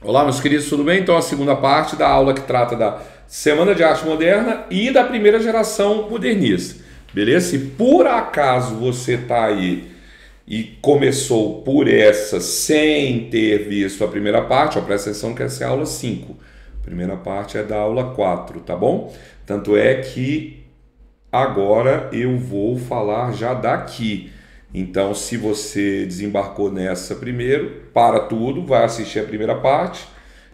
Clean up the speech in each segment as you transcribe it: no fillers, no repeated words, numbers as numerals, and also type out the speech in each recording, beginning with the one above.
Olá, meus queridos, tudo bem? Então, a segunda parte da aula que trata da Semana de Arte Moderna e da primeira geração modernista. Beleza? Se por acaso você está aí e começou por essa sem ter visto a primeira parte, ó, presta atenção que essa é a aula 5. A primeira parte é da aula 4, tá bom? Tanto é que agora eu vou falar já daqui. Então, se você desembarcou nessa primeiro, para tudo, vai assistir a primeira parte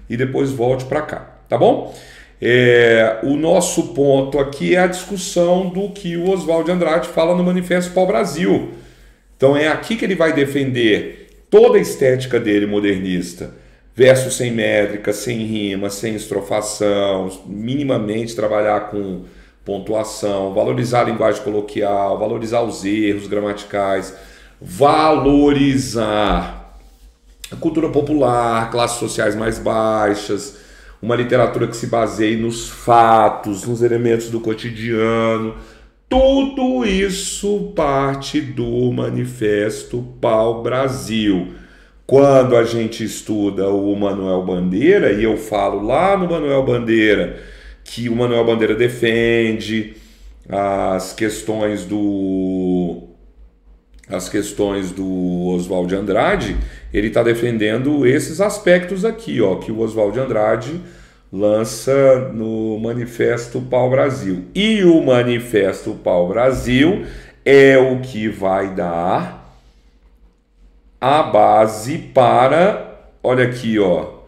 e depois volte para cá, tá bom? O nosso ponto aqui é a discussão do que o Oswald de Andrade fala no Manifesto Pau-Brasil. Então, é aqui que ele vai defender toda a estética dele modernista. Verso sem métrica, sem rima, sem estrofação, minimamente trabalhar com pontuação, valorizar a linguagem coloquial, valorizar os erros gramaticais, valorizar a cultura popular, classes sociais mais baixas, uma literatura que se baseie nos fatos, nos elementos do cotidiano. Tudo isso parte do Manifesto Pau-Brasil. Quando a gente estuda o Manuel Bandeira, e eu falo lá no Manuel Bandeira que o Manuel Bandeira defende as questões do Oswald de Andrade, ele está defendendo esses aspectos aqui, ó, que o Oswald de Andrade lança no Manifesto Pau-Brasil. E o Manifesto Pau-Brasil é o que vai dar a base para, olha aqui, ó,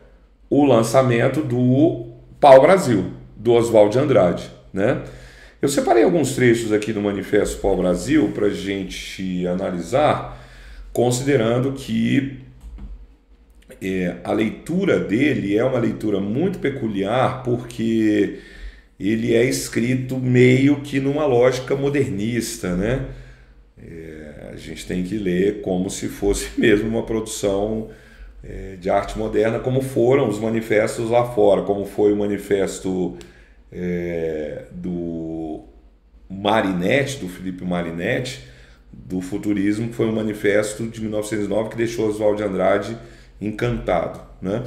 o lançamento do Pau-Brasil, do Oswald de Andrade, né? Eu separei alguns trechos aqui do Manifesto Pau-Brasil para a gente analisar, considerando que a leitura dele é uma leitura muito peculiar, porque ele é escrito meio que numa lógica modernista, né? A gente tem que ler como se fosse mesmo uma produção de arte moderna, como foram os manifestos lá fora, como foi o manifesto do Marinetti, do Felipe Marinetti, do futurismo, que foi um manifesto de 1909 que deixou Oswald de Andrade encantado, né?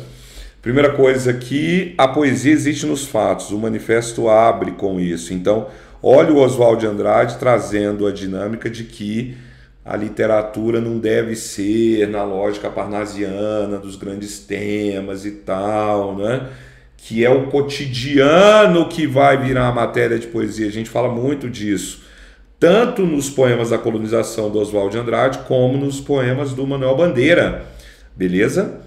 Primeira coisa aqui, a poesia existe nos fatos, o manifesto abre com isso. Então, olha o Oswald de Andrade trazendo a dinâmica de que a literatura não deve ser na lógica parnasiana dos grandes temas e tal, né? Que é o cotidiano que vai virar a matéria de poesia. A gente fala muito disso, tanto nos poemas da colonização do Oswald de Andrade, como nos poemas do Manuel Bandeira, beleza?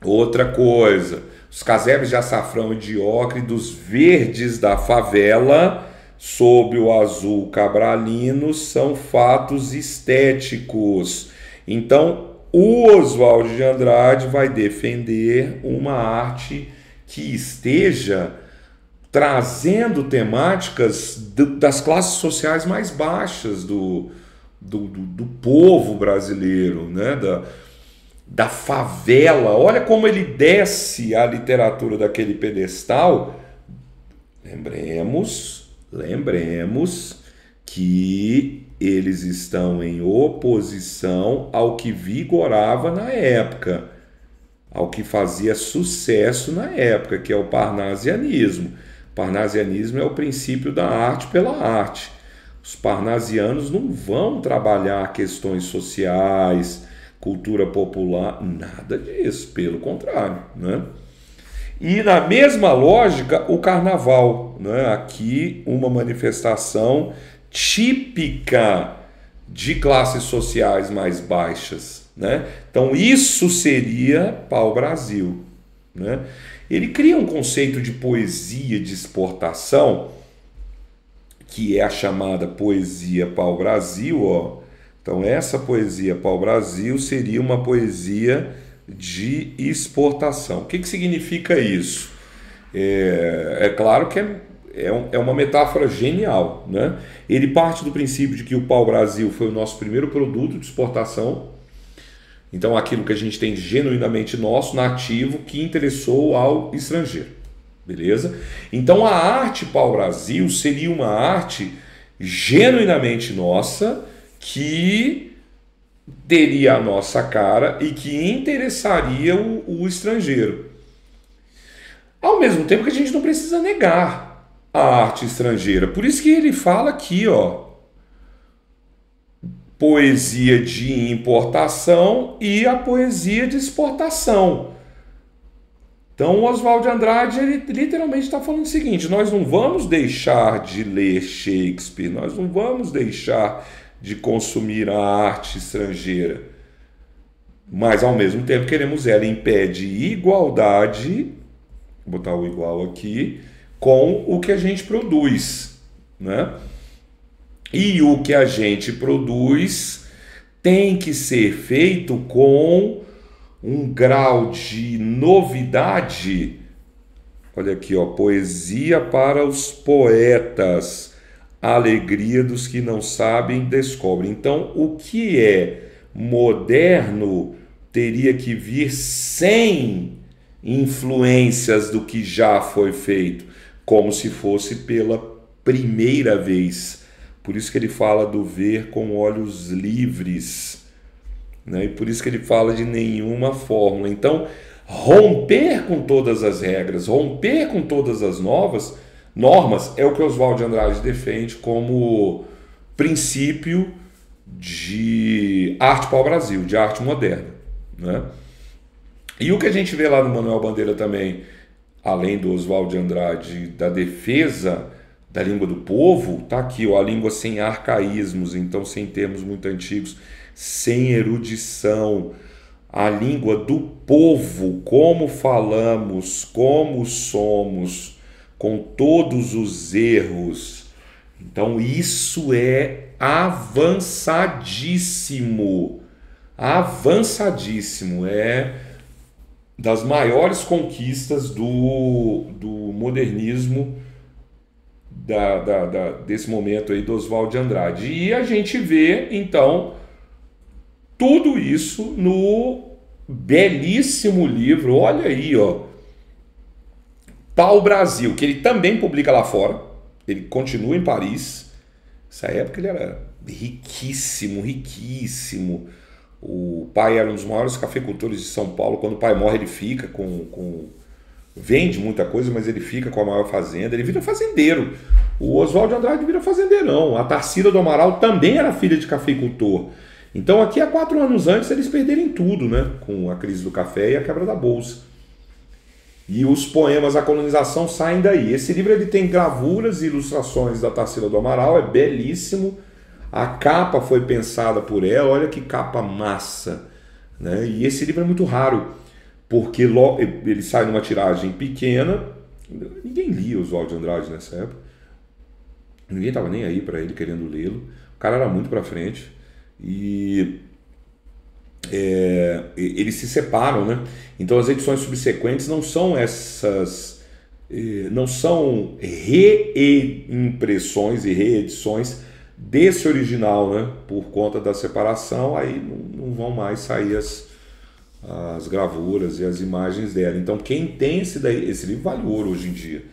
Outra coisa, os casebres de açafrão e de ocre dos verdes da favela sob o azul cabralino são fatos estéticos. Então, o Oswald de Andrade vai defender uma arte que esteja trazendo temáticas das classes sociais mais baixas do povo brasileiro, né? Da favela. Olha como ele desce a literatura daquele pedestal. Lembremos que eles estão em oposição ao que vigorava na época, ao que fazia sucesso na época, que é o parnasianismo. O parnasianismo é o princípio da arte pela arte. Os parnasianos não vão trabalhar questões sociais, cultura popular, nada disso, pelo contrário, né? E na mesma lógica, o carnaval, né? Aqui uma manifestação típica de classes sociais mais baixas, né? Então isso seria Pau-Brasil, né? Ele cria um conceito de poesia de exportação, que é a chamada poesia Pau-Brasil, ó. Então essa poesia Pau-Brasil seria uma poesia de exportação. O que significa isso? É claro que é uma metáfora genial, né? Ele parte do princípio de que o pau-brasil foi o nosso primeiro produto de exportação. Então aquilo que a gente tem genuinamente nosso, nativo, que interessou ao estrangeiro. Beleza? Então a arte pau-brasil seria uma arte genuinamente nossa, que teria a nossa cara e que interessaria o estrangeiro. Ao mesmo tempo que a gente não precisa negar a arte estrangeira. Por isso que ele fala aqui, ó, poesia de importação e a poesia de exportação. Então, o Oswald de Andrade, ele literalmente está falando o seguinte: nós não vamos deixar de ler Shakespeare, nós não vamos deixar de consumir a arte estrangeira, mas ao mesmo tempo queremos ela em pé de igualdade, vou botar o igual aqui, com o que a gente produz, né? E o que a gente produz tem que ser feito com um grau de novidade. Olha aqui, ó, poesia para os poetas, alegria dos que não sabem, descobrem. Então, o que é moderno teria que vir sem influências do que já foi feito, como se fosse pela primeira vez. Por isso que ele fala do ver com olhos livres, né? E por isso que ele fala de nenhuma fórmula. Então, romper com todas as regras, romper com todas as normas é o que Oswald de Andrade defende como princípio de arte para o Brasil, de arte moderna, né? E o que a gente vê lá no Manuel Bandeira também, além do Oswald de Andrade, da defesa da língua do povo, tá aqui, ó, a língua sem arcaísmos, então sem termos muito antigos, sem erudição, a língua do povo, como falamos, como somos, com todos os erros. Então isso é avançadíssimo, avançadíssimo, é das maiores conquistas do modernismo desse momento aí do Oswald de Andrade. E a gente vê, então, tudo isso no belíssimo livro, olha aí, ó, Pau Brasil, que ele também publica lá fora, ele continua em Paris. Nessa época ele era riquíssimo, riquíssimo. O pai era um dos maiores cafeicultores de São Paulo. Quando o pai morre, ele fica vende muita coisa, mas ele fica com a maior fazenda, ele vira fazendeiro. O Oswald de Andrade vira fazendeirão. A Tarsila do Amaral também era filha de cafeicultor. Então aqui há 4 anos antes eles perderem tudo, né? Com a crise do café e a quebra da bolsa. E os poemas A Colonização saem daí. Esse livro ele tem gravuras e ilustrações da Tarsila do Amaral, é belíssimo. A capa foi pensada por ela, olha que capa massa, né? E esse livro é muito raro, porque ele sai numa tiragem pequena. Ninguém lia Oswald de Andrade nessa época, ninguém estava nem aí para ele querendo lê-lo, o cara era muito para frente. E eles se separam, né? Então as edições subsequentes não são essas, não são reimpressões e reedições desse original, né? Por conta da separação, aí não vão mais sair as gravuras e as imagens dela. Então quem tem esse livro vale ouro hoje em dia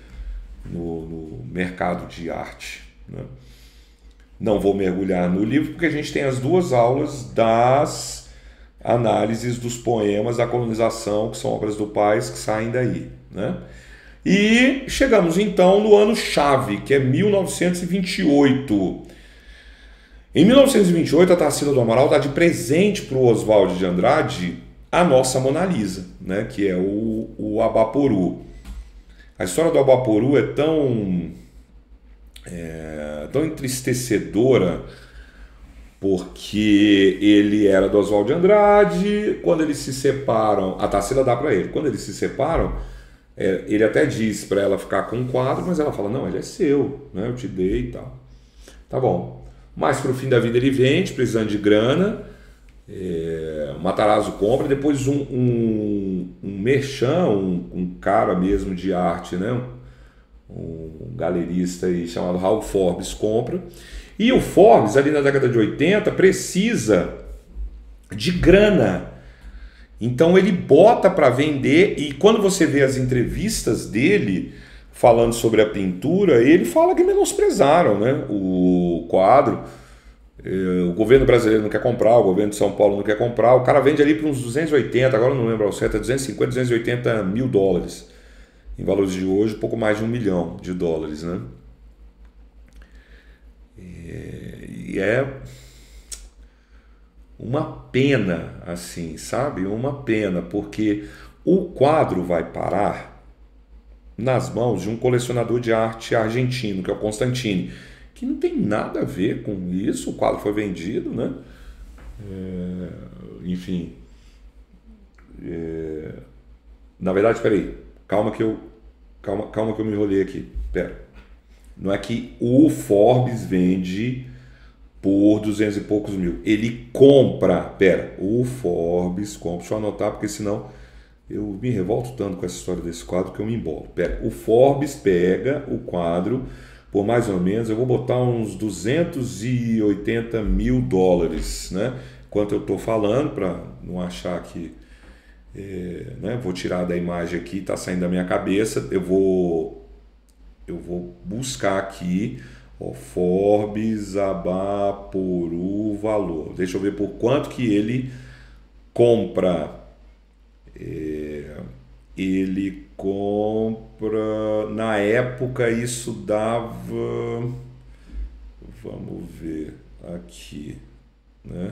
no mercado de arte, né? Não vou mergulhar no livro porque a gente tem as 2 aulas das análises dos poemas da colonização, que são obras do Paes, que saem daí, né? E chegamos então no ano chave, que é 1928. Em 1928, a Tarsila do Amaral dá de presente para o Oswald de Andrade a nossa Mona Lisa, né? Que é o Abaporu. A história do Abaporu é tão entristecedora, porque ele era do Oswald de Andrade. Quando eles se separam, a Tarsila dá para ele. Quando eles se separam, ele até diz para ela ficar com um quadro, mas ela fala, não, ele é seu, né? Eu te dei e tal. Tá bom. Mas pro fim da vida ele vende, precisando de grana. Matarazzo compra, depois um merchan, um cara mesmo de arte, né? Um galerista aí chamado Raul Forbes compra. E o Forbes, ali na década de 80, precisa de grana. Então ele bota para vender, e quando você vê as entrevistas dele falando sobre a pintura, ele fala que menosprezaram, né, o quadro, O governo brasileiro não quer comprar, o governo de São Paulo não quer comprar, o cara vende ali para uns 280, agora eu não lembro ao certo, é 250, 280 mil dólares. Em valores de hoje, pouco mais de $1 milhão, né? E é uma pena, assim, sabe? Uma pena, porque o quadro vai parar nas mãos de um colecionador de arte argentino, que é o Constantini, que não tem nada a ver com isso. O quadro foi vendido, né? Enfim. Na verdade, peraí, calma que eu me enrolei aqui. Pera. Não é que o Forbes vende por 200 e poucos mil. Ele compra. Pera, o Forbes compra. Deixa eu anotar, porque senão eu me revolto tanto com essa história desse quadro que eu me embolo. Pera, o Forbes pega o quadro por mais ou menos, eu vou botar uns 280 mil dólares, né? Enquanto eu estou falando, para não achar que... né? Vou tirar da imagem aqui, está saindo da minha cabeça. Eu vou buscar aqui, ó, Forbes Abaporu valor. Deixa eu ver por quanto que ele compra. Ele compra, na época isso dava, vamos ver aqui, né?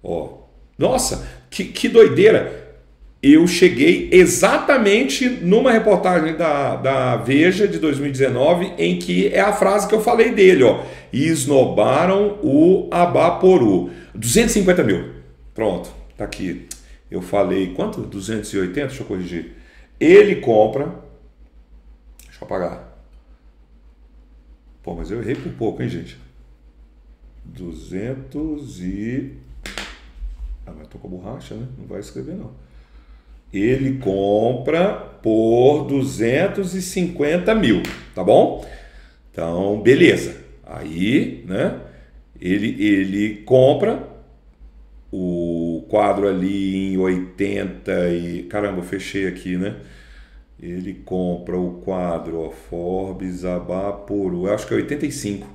Ó, nossa, que doideira! Eu cheguei exatamente numa reportagem da Veja de 2019, em que é a frase que eu falei dele, ó. Esnobaram o Abaporu. 250 mil. Pronto, tá aqui. Eu falei, quanto? 280? Deixa eu corrigir. Ele compra... Deixa eu apagar. Pô, mas eu errei por pouco, hein, gente? 200 e... Ah, mas tô com a borracha, né? Não vai escrever, não. Ele compra por 250 mil, tá bom? Então, beleza. Aí, né? Ele compra o quadro ali em 80 e... Caramba, eu fechei aqui, né? Ele compra o quadro, ó, Forbes Abaporu, eu acho que é 85.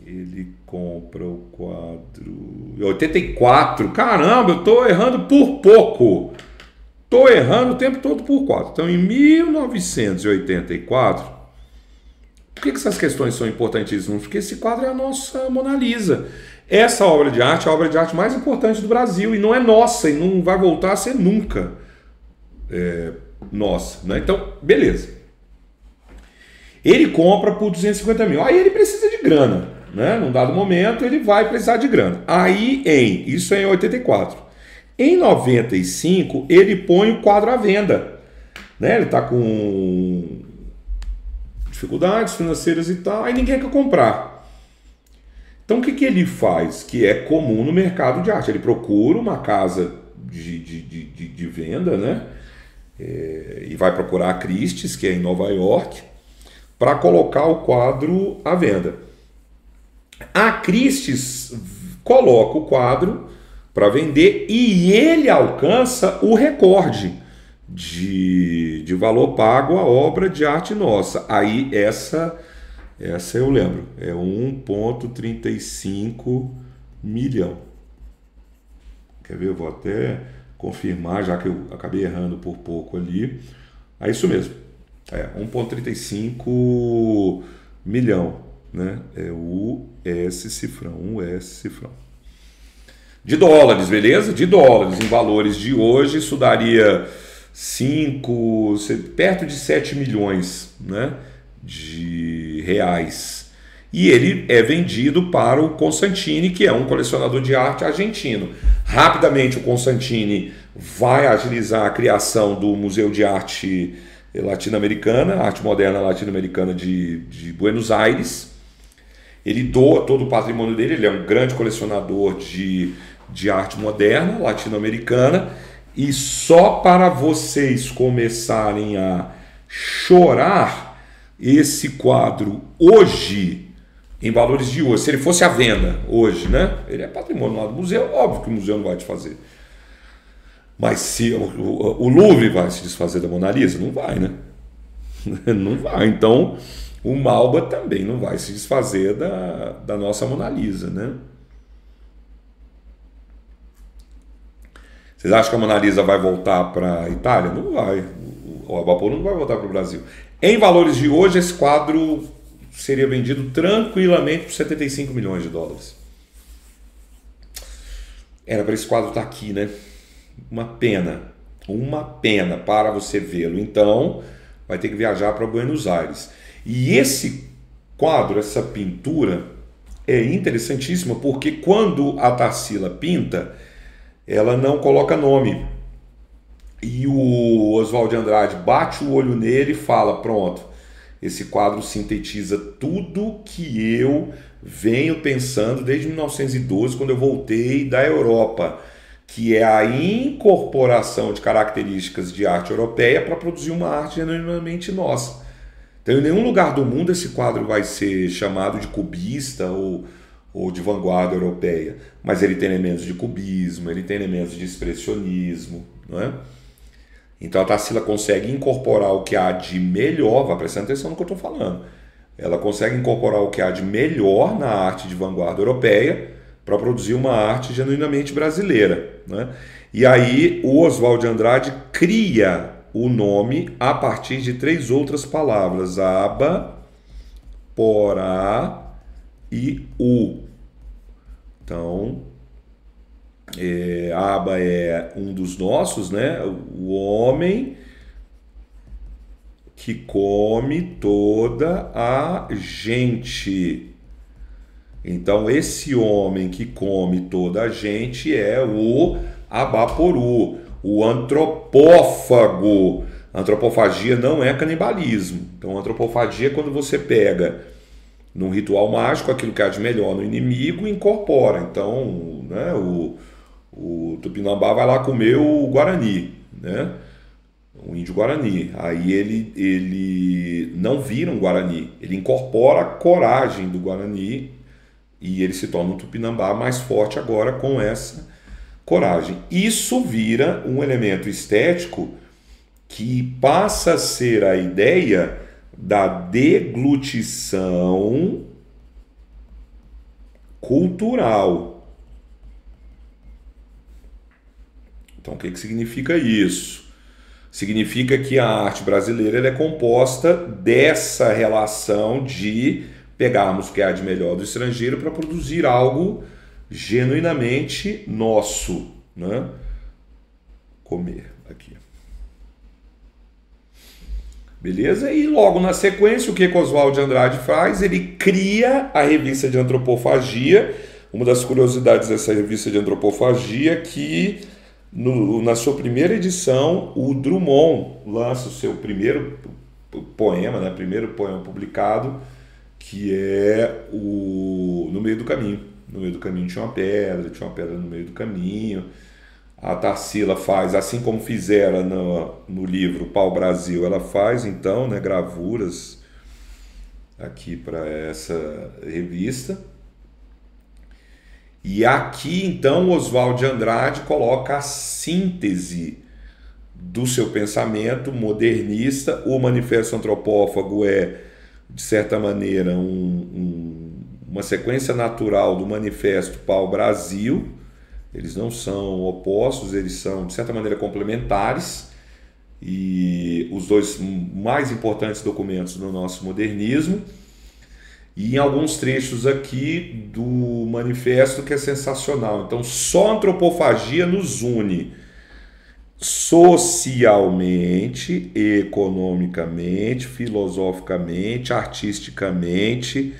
Ele compra o quadro... 84. Caramba, eu tô errando por pouco. Tô errando o tempo todo por 4. Então, em 1984... Por que essas questões são importantíssimas? Porque esse quadro é a nossa Mona Lisa. Essa obra de arte é a obra de arte mais importante do Brasil. E não é nossa, e não vai voltar a ser nunca nossa, né? Então, beleza. Ele compra por 250 mil. Aí ele precisa de grana, né? Num dado momento ele vai precisar de grana. Aí isso é em 84. Em 95 ele põe o quadro à venda, né? Ele está com dificuldades financeiras e tal, aí ninguém quer comprar. Então o que ele faz? Que é comum no mercado de arte. Ele procura uma casa de venda, né? E vai procurar a Christie's, que é em Nova York, para colocar o quadro à venda. A Christie's coloca o quadro para vender e ele alcança o recorde de valor pago à obra de arte nossa. Aí essa eu lembro, é 1,35 milhão. Quer ver? Eu vou até confirmar, já que eu acabei errando por pouco ali. É isso mesmo. 1,35 milhão, né? É o S cifrão, de dólares, beleza? De dólares. Em valores de hoje, isso daria perto de 7 milhões, né, de reais. E ele é vendido para o Constantini, que é um colecionador de arte argentino. Rapidamente o Constantini vai agilizar a criação do Museu de Arte Latino-Americana, Arte Moderna Latino-Americana de Buenos Aires. Ele doa todo o patrimônio dele, ele é um grande colecionador de arte moderna latino-americana. E só para vocês começarem a chorar, esse quadro hoje, em valores de hoje, se ele fosse à venda hoje, né? Ele é patrimônio lá do museu, óbvio que o museu não vai desfazer. Mas se o Louvre vai se desfazer da Mona Lisa? Não vai, né? Não vai. Então, O Malba também não vai se desfazer da nossa Mona Lisa, né? Vocês acham que a Mona Lisa vai voltar para a Itália? Não vai. O Abapuru não vai voltar para o Brasil. Em valores de hoje, esse quadro seria vendido tranquilamente por 75 milhões de dólares. Era para esse quadro estar aqui, né? Uma pena para você vê-lo. Então, vai ter que viajar para Buenos Aires. E esse quadro, essa pintura, é interessantíssima porque quando a Tarsila pinta, ela não coloca nome. E o Oswald de Andrade bate o olho nele e fala, pronto, esse quadro sintetiza tudo que eu venho pensando desde 1912, quando eu voltei da Europa, que é a incorporação de características de arte europeia para produzir uma arte genuinamente nossa. Então, em nenhum lugar do mundo esse quadro vai ser chamado de cubista ou de vanguarda europeia, mas ele tem elementos de cubismo, ele tem elementos de expressionismo, não é? Então a Tarsila consegue incorporar o que há de melhor, vai prestando atenção no que eu estou falando, ela consegue incorporar o que há de melhor na arte de vanguarda europeia para produzir uma arte genuinamente brasileira, né? E aí o Oswald de Andrade cria o nome a partir de 3 outras palavras, aba, porá e u. Então, aba é um dos nossos, né? O homem que come toda a gente. Então, esse homem que come toda a gente é o Abaporu, o antropófago. Antropofagia não é canibalismo. Então, antropofagia é quando você pega, num ritual mágico, aquilo que há de melhor no inimigo e incorpora. Então, né, o Tupinambá vai lá comer o Guarani, né? O índio Guarani. Aí ele não vira um Guarani, ele incorpora a coragem do Guarani e ele se torna um Tupinambá mais forte agora com essa coragem. Isso vira um elemento estético que passa a ser a ideia da deglutição cultural. Então, o que significa isso? Significa que a arte brasileira ela é composta dessa relação de pegarmos o que há de melhor do estrangeiro para produzir algo genuinamente nosso, né? Comer aqui. Beleza? E logo na sequência, o que Oswald de Andrade faz? Ele cria a revista de antropofagia. Uma das curiosidades dessa revista de antropofagia é que na sua primeira edição, o Drummond lança o seu primeiro poema, né? Primeiro poema publicado, que é o No Meio do Caminho. No meio do caminho tinha uma pedra no meio do caminho. A Tarsila faz, assim como fizera no livro Pau Brasil, ela faz então, né, gravuras aqui para essa revista. E aqui então Oswald de Andrade coloca a síntese do seu pensamento modernista. O Manifesto Antropófago é, de certa maneira, uma sequência natural do Manifesto Pau Brasil. Eles não são opostos, eles são, de certa maneira, complementares. E os dois mais importantes documentos do nosso modernismo. E em alguns trechos aqui do manifesto que é sensacional. Então, só a antropofagia nos une socialmente, economicamente, filosoficamente, artisticamente.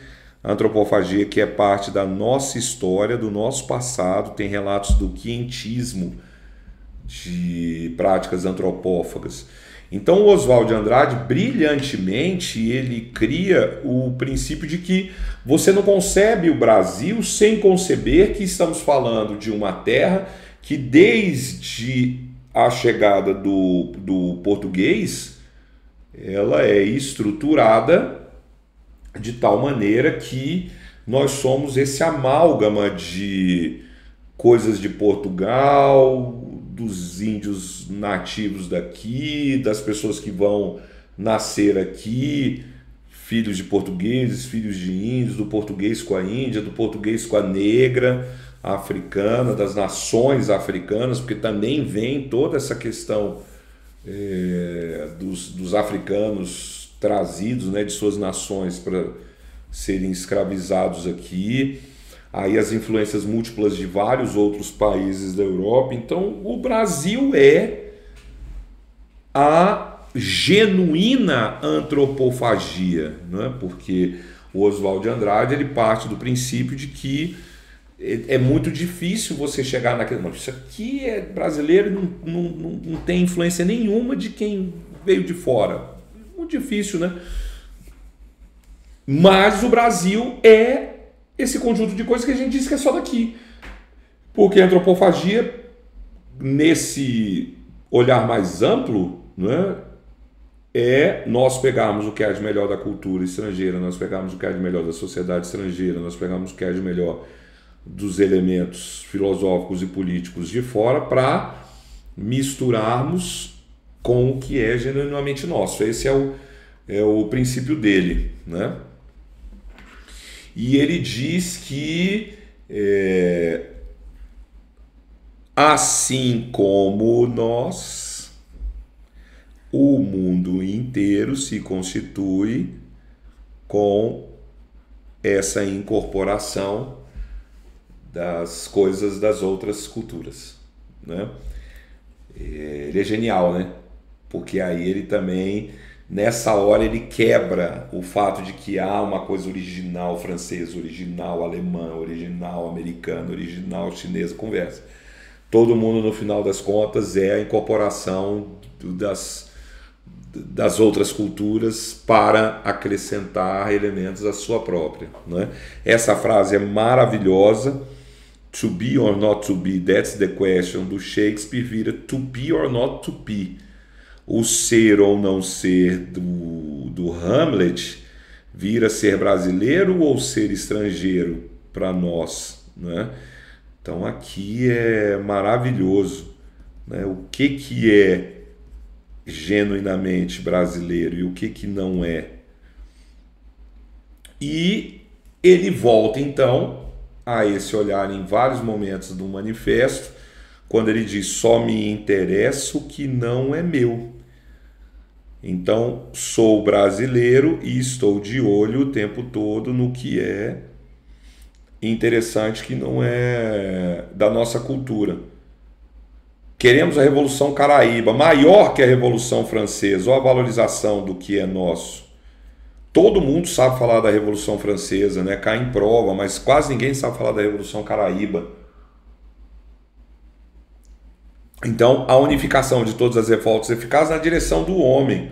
A antropofagia que é parte da nossa história, do nosso passado, tem relatos do quientismo, de práticas antropófagas. Então o Oswald de Andrade, brilhantemente, ele cria o princípio de que você não concebe o Brasil sem conceber que estamos falando de uma terra que desde a chegada do português, ela é estruturada de tal maneira que nós somos esse amálgama de coisas de Portugal, dos índios nativos daqui, das pessoas que vão nascer aqui, filhos de portugueses, filhos de índios, do português com a Índia, do português com a negra africana, das nações africanas, porque também vem toda essa questão dos africanos trazidos, né, de suas nações para serem escravizados aqui. Aí as influências múltiplas de vários outros países da Europa. Então o Brasil é a genuína antropofagia, né? Porque o Oswald de Andrade ele parte do princípio de que é muito difícil você chegar naquele... Isso aqui é brasileiro e não tem influência nenhuma de quem veio de fora. Muito difícil, né? Mas o Brasil é esse conjunto de coisas que a gente diz que é só daqui. Porque a antropofagia, nesse olhar mais amplo, né, é nós pegarmos o que há de melhor da cultura estrangeira, nós pegarmos o que há de melhor da sociedade estrangeira, nós pegarmos o que há de melhor dos elementos filosóficos e políticos de fora para misturarmos com o que é genuinamente nosso. Esse é o princípio dele, né? E ele diz que assim como nós, o mundo inteiro se constitui com essa incorporação das coisas das outras culturas, né? Ele é genial, né? Porque aí ele também, nessa hora, ele quebra o fato de que há uma coisa original francesa, original alemã, original americana, original chinesa, conversa. Todo mundo, no final das contas, é a incorporação das outras culturas para acrescentar elementos à sua própria, né? Essa frase é maravilhosa. To be or not to be, that's the question, do Shakespeare, vira to be or not to be. O ser ou não ser do Hamlet vira ser brasileiro ou ser estrangeiro para nós, né? Então aqui é maravilhoso, né? O que é genuinamente brasileiro e o que não é. E ele volta então a esse olhar em vários momentos do manifesto, quando ele diz: só me interessa o que não é meu. Então, sou brasileiro e estou de olho o tempo todo no que é interessante, que não é da nossa cultura. Queremos a Revolução Caraíba, maior que a Revolução Francesa, ou a valorização do que é nosso. Todo mundo sabe falar da Revolução Francesa, né? Cai em prova, mas quase ninguém sabe falar da Revolução Caraíba. Então, a unificação de todas as revoltas eficazes na direção do homem.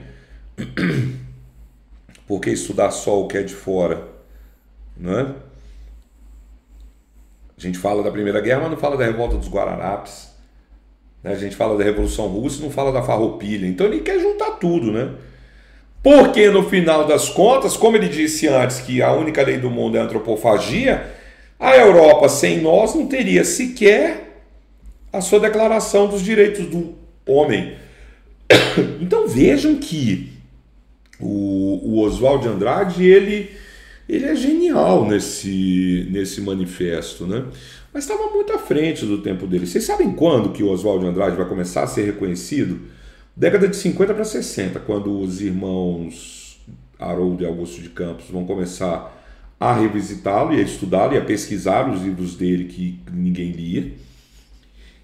Porque estudar só o que é de fora, né? A gente fala da Primeira Guerra, mas não fala da Revolta dos Guararapes. A gente fala da Revolução Russa, não fala da Farroupilha. Então ele quer juntar tudo, né? Porque no final das contas, como ele disse antes, que a única lei do mundo é a antropofagia, a Europa sem nós não teria sequer a sua declaração dos direitos do homem. Então vejam que o Oswald de Andrade, ele é genial nesse manifesto, né? Mas estava muito à frente do tempo dele. Vocês sabem quando que o Oswald de Andrade vai começar a ser reconhecido? Década de 50 para 60, quando os irmãos Haroldo e Augusto de Campos vão começar a revisitá-lo e a estudá-lo e a pesquisar os livros dele que ninguém lia.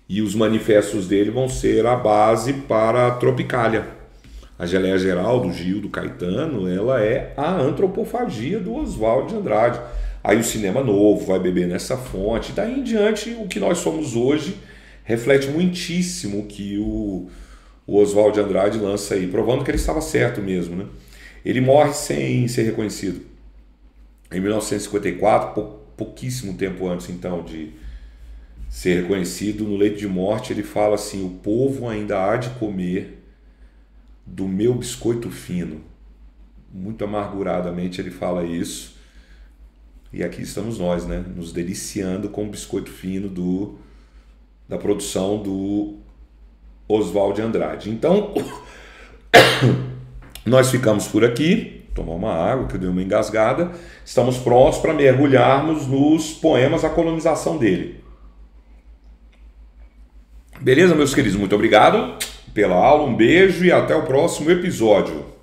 E os manifestos dele vão ser a base para a Tropicália. A Geleia Geral do Gil, do Caetano, ela é a antropofagia do Oswald de Andrade. Aí o cinema novo vai beber nessa fonte. Daí em diante, o que nós somos hoje reflete muitíssimo o que o Oswald de Andrade lança aí, provando que ele estava certo mesmo, né? Ele morre sem ser reconhecido. Em 1954, pouquíssimo tempo antes então de ser reconhecido, no leito de morte ele fala assim: o povo ainda há de comer do meu biscoito fino. Muito amarguradamente ele fala isso. E aqui estamos nós, né? Nos deliciando com o biscoito fino da produção do Oswald de Andrade. Então, nós ficamos por aqui. tomar uma água, que eu dei uma engasgada. Estamos prontos para mergulharmos nos poemas A Colonização dele. Beleza, meus queridos? Muito obrigado pela aula, um beijo e até o próximo episódio.